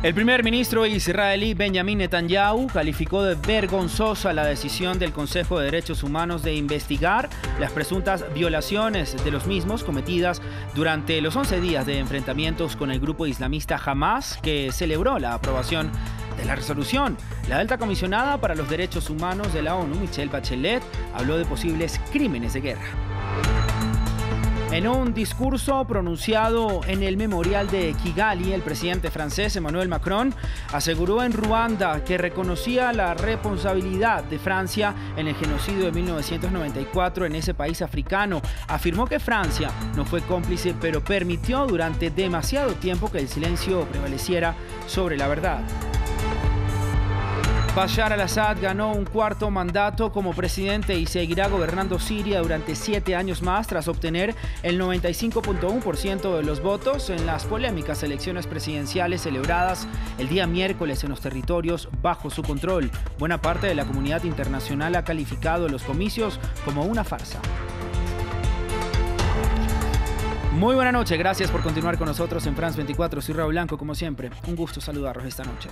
El primer ministro israelí Benjamin Netanyahu calificó de vergonzosa la decisión del Consejo de Derechos Humanos de investigar las presuntas violaciones de los mismos cometidas durante los 11 días de enfrentamientos con el grupo islamista Hamas, que celebró la aprobación de la resolución. La alta comisionada para los derechos humanos de la ONU, Michelle Bachelet, habló de posibles crímenes de guerra. En un discurso pronunciado en el memorial de Kigali, el presidente francés Emmanuel Macron aseguró en Ruanda que reconocía la responsabilidad de Francia en el genocidio de 1994 en ese país africano. Afirmó que Francia no fue cómplice, pero permitió durante demasiado tiempo que el silencio prevaleciera sobre la verdad. Bashar al-Assad ganó un cuarto mandato como presidente y seguirá gobernando Siria durante 7 años más tras obtener el 95.1% de los votos en las polémicas elecciones presidenciales celebradas el día miércoles en los territorios bajo su control. Buena parte de la comunidad internacional ha calificado los comicios como una farsa. Muy buena noche, gracias por continuar con nosotros en France 24. Soy Raúl Blanco, como siempre. Un gusto saludarlos esta noche.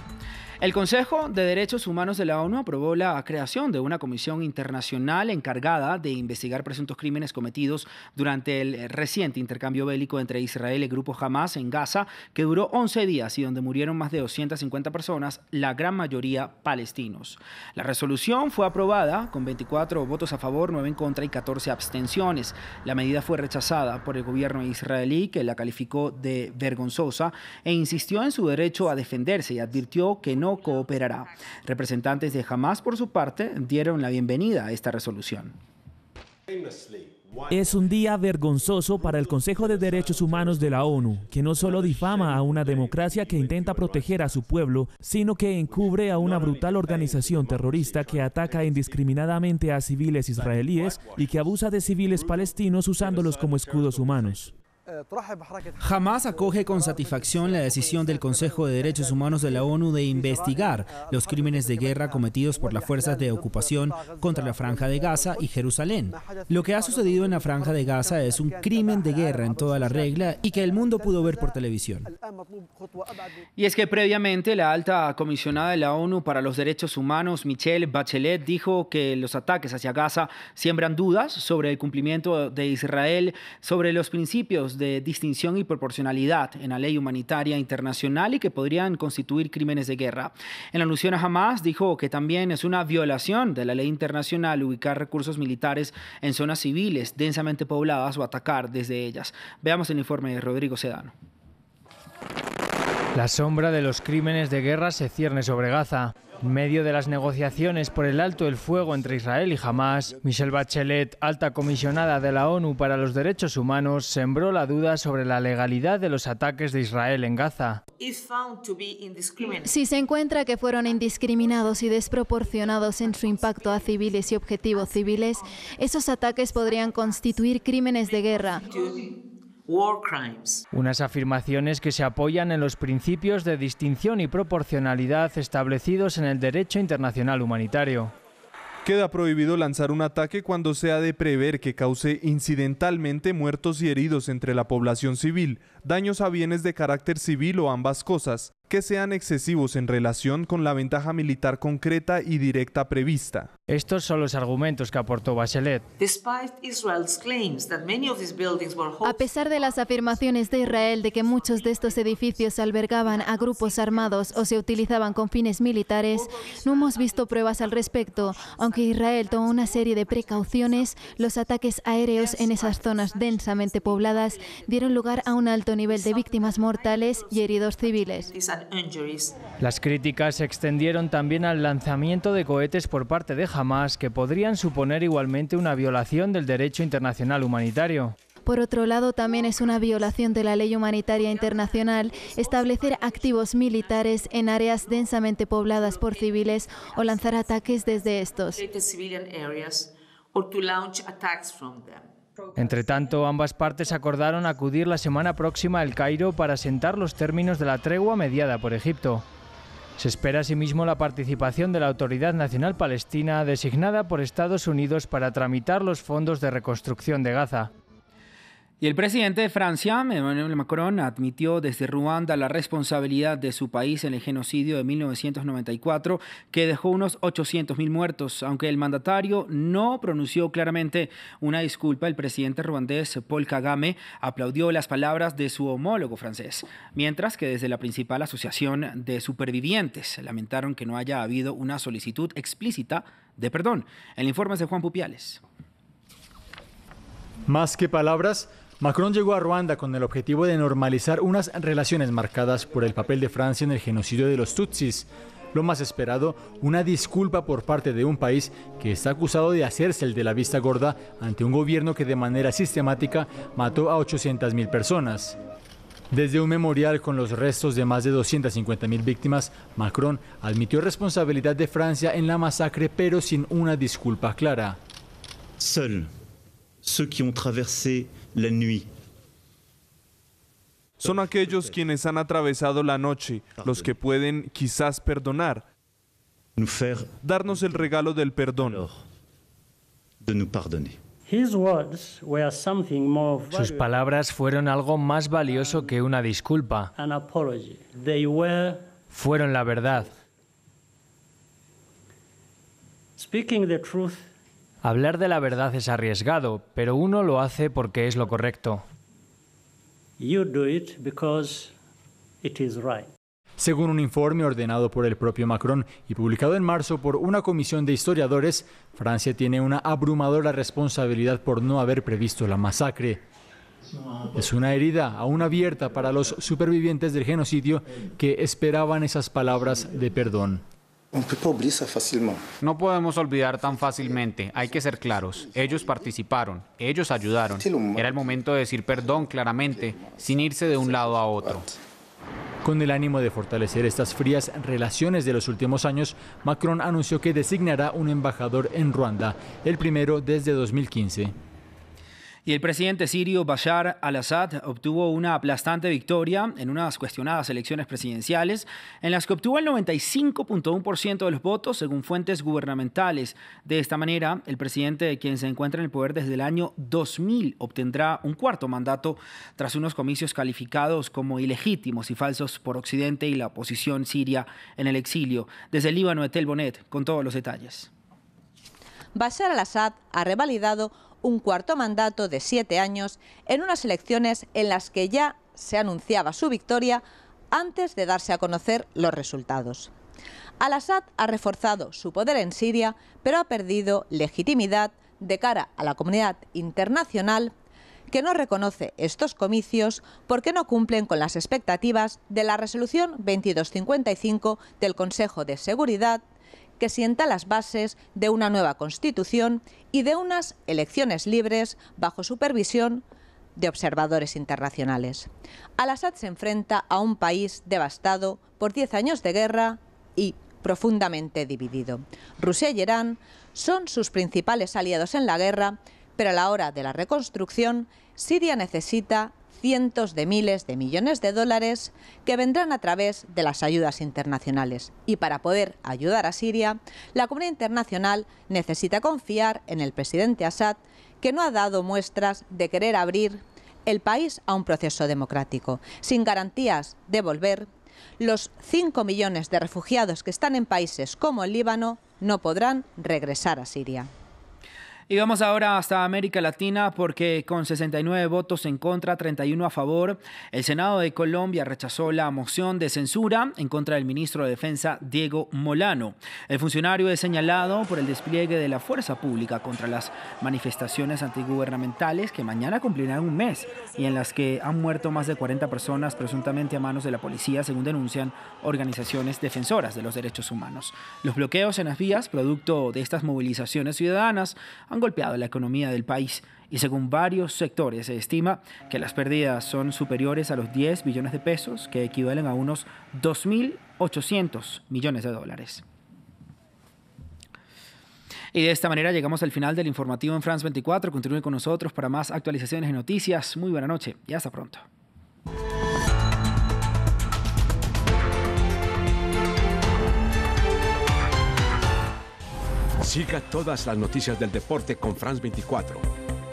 El Consejo de Derechos Humanos de la ONU aprobó la creación de una comisión internacional encargada de investigar presuntos crímenes cometidos durante el reciente intercambio bélico entre Israel y el grupo Hamas en Gaza, que duró 11 días y donde murieron más de 250 personas, la gran mayoría palestinos. La resolución fue aprobada con 24 votos a favor, 9 en contra y 14 abstenciones. La medida fue rechazada por el gobierno israelí, que la calificó de vergonzosa e insistió en su derecho a defenderse y advirtió que no cooperará. Representantes de Hamas, por su parte, dieron la bienvenida a esta resolución. Es un día vergonzoso para el Consejo de Derechos Humanos de la ONU, que no solo difama a una democracia que intenta proteger a su pueblo, sino que encubre a una brutal organización terrorista que ataca indiscriminadamente a civiles israelíes y que abusa de civiles palestinos usándolos como escudos humanos. Hamas acoge con satisfacción la decisión del Consejo de Derechos Humanos de la ONU de investigar los crímenes de guerra cometidos por las fuerzas de ocupación contra la Franja de Gaza y Jerusalén. Lo que ha sucedido en la Franja de Gaza es un crimen de guerra en toda la regla y que el mundo pudo ver por televisión. Y es que previamente la alta comisionada de la ONU para los Derechos Humanos, Michelle Bachelet, dijo que los ataques hacia Gaza siembran dudas sobre el cumplimiento de Israel sobre los principios de distinción y proporcionalidad en la ley humanitaria internacional y que podrían constituir crímenes de guerra. En alusión a Hamas, dijo que también es una violación de la ley internacional ubicar recursos militares en zonas civiles densamente pobladas o atacar desde ellas. Veamos el informe de Rodrigo Sedano. La sombra de los crímenes de guerra se cierne sobre Gaza. En medio de las negociaciones por el alto el fuego entre Israel y Hamas, Michelle Bachelet, alta comisionada de la ONU para los Derechos Humanos, sembró la duda sobre la legalidad de los ataques de Israel en Gaza. Si se encuentra que fueron indiscriminados y desproporcionados en su impacto a civiles y objetivos civiles, esos ataques podrían constituir crímenes de guerra. Unas afirmaciones que se apoyan en los principios de distinción y proporcionalidad establecidos en el derecho internacional humanitario. Queda prohibido lanzar un ataque cuando sea de prever que cause incidentalmente muertos y heridos entre la población civil, daños a bienes de carácter civil o ambas cosas, que sean excesivos en relación con la ventaja militar concreta y directa prevista. Estos son los argumentos que aportó Bachelet. A pesar de las afirmaciones de Israel de que muchos de estos edificios albergaban a grupos armados o se utilizaban con fines militares, no hemos visto pruebas al respecto. Aunque Israel tomó una serie de precauciones, los ataques aéreos en esas zonas densamente pobladas dieron lugar a un alto nivel de víctimas mortales y heridos civiles. Las críticas se extendieron también al lanzamiento de cohetes por parte de Hamas, que podrían suponer igualmente una violación del derecho internacional humanitario. Por otro lado, también es una violación de la ley humanitaria internacional establecer activos militares en áreas densamente pobladas por civiles o lanzar ataques desde estos. Entre tanto, ambas partes acordaron acudir la semana próxima a El Cairo para sentar los términos de la tregua mediada por Egipto. Se espera asimismo la participación de la Autoridad Nacional Palestina, designada por Estados Unidos para tramitar los fondos de reconstrucción de Gaza. Y el presidente de Francia, Emmanuel Macron, admitió desde Ruanda la responsabilidad de su país en el genocidio de 1994, que dejó unos 800.000 muertos. Aunque el mandatario no pronunció claramente una disculpa, el presidente ruandés Paul Kagame aplaudió las palabras de su homólogo francés, mientras que desde la principal asociación de supervivientes lamentaron que no haya habido una solicitud explícita de perdón. El informe es de Juan Pupiales. Más que palabras, Macron llegó a Ruanda con el objetivo de normalizar unas relaciones marcadas por el papel de Francia en el genocidio de los Tutsis. Lo más esperado, una disculpa por parte de un país que está acusado de hacerse el de la vista gorda ante un gobierno que de manera sistemática mató a 800.000 personas. Desde un memorial con los restos de más de 250.000 víctimas, Macron admitió responsabilidad de Francia en la masacre, pero sin una disculpa clara. Seuls ceux qui ont traversé la nuit. Son aquellos quienes han atravesado la noche, los que pueden quizás perdonar, darnos el regalo del perdón. Sus palabras fueron algo más valioso que una disculpa. Fueron la verdad. Hablar de la verdad es arriesgado, pero uno lo hace porque es lo correcto. Según un informe ordenado por el propio Macron y publicado en marzo por una comisión de historiadores, Francia tiene una abrumadora responsabilidad por no haber previsto la masacre. Es una herida aún abierta para los supervivientes del genocidio que esperaban esas palabras de perdón. No podemos olvidar tan fácilmente, hay que ser claros. Ellos participaron, ellos ayudaron. Era el momento de decir perdón claramente, sin irse de un lado a otro. Con el ánimo de fortalecer estas frías relaciones de los últimos años, Macron anunció que designará un embajador en Ruanda, el primero desde 2015. Y el presidente sirio Bashar al-Assad obtuvo una aplastante victoria en unas cuestionadas elecciones presidenciales en las que obtuvo el 95.1% de los votos según fuentes gubernamentales. De esta manera, el presidente, quien se encuentra en el poder desde el año 2000, obtendrá un cuarto mandato tras unos comicios calificados como ilegítimos y falsos por Occidente y la oposición siria en el exilio. Desde el Líbano, Etel Bonet, con todos los detalles. Bashar al-Assad ha revalidado un cuarto mandato de 7 años en unas elecciones en las que ya se anunciaba su victoria antes de darse a conocer los resultados. Al-Assad ha reforzado su poder en Siria, pero ha perdido legitimidad de cara a la comunidad internacional, que no reconoce estos comicios porque no cumplen con las expectativas de la resolución 2255 del Consejo de Seguridad, que sienta las bases de una nueva constitución y de unas elecciones libres bajo supervisión de observadores internacionales. Al-Assad se enfrenta a un país devastado por 10 años de guerra y profundamente dividido. Rusia y Irán son sus principales aliados en la guerra, pero a la hora de la reconstrucción, Siria necesita cientos de miles de millones de dólares que vendrán a través de las ayudas internacionales. Y para poder ayudar a Siria, la comunidad internacional necesita confiar en el presidente Assad, que no ha dado muestras de querer abrir el país a un proceso democrático. Sin garantías de volver, los 5 millones de refugiados que están en países como el Líbano no podrán regresar a Siria. Y vamos ahora hasta América Latina porque con 69 votos en contra, 31 a favor, el Senado de Colombia rechazó la moción de censura en contra del ministro de Defensa, Diego Molano. El funcionario es señalado por el despliegue de la fuerza pública contra las manifestaciones antigubernamentales que mañana cumplirán un mes y en las que han muerto más de 40 personas presuntamente a manos de la policía, según denuncian organizaciones defensoras de los derechos humanos. Los bloqueos en las vías, producto de estas movilizaciones ciudadanas, han golpeado la economía del país y según varios sectores se estima que las pérdidas son superiores a los 10 billones de pesos, que equivalen a unos 2.800 millones de dólares. Y de esta manera llegamos al final del informativo en France 24. Continúen con nosotros para más actualizaciones y noticias. Muy buena noche y hasta pronto. Siga todas las noticias del deporte con France 24.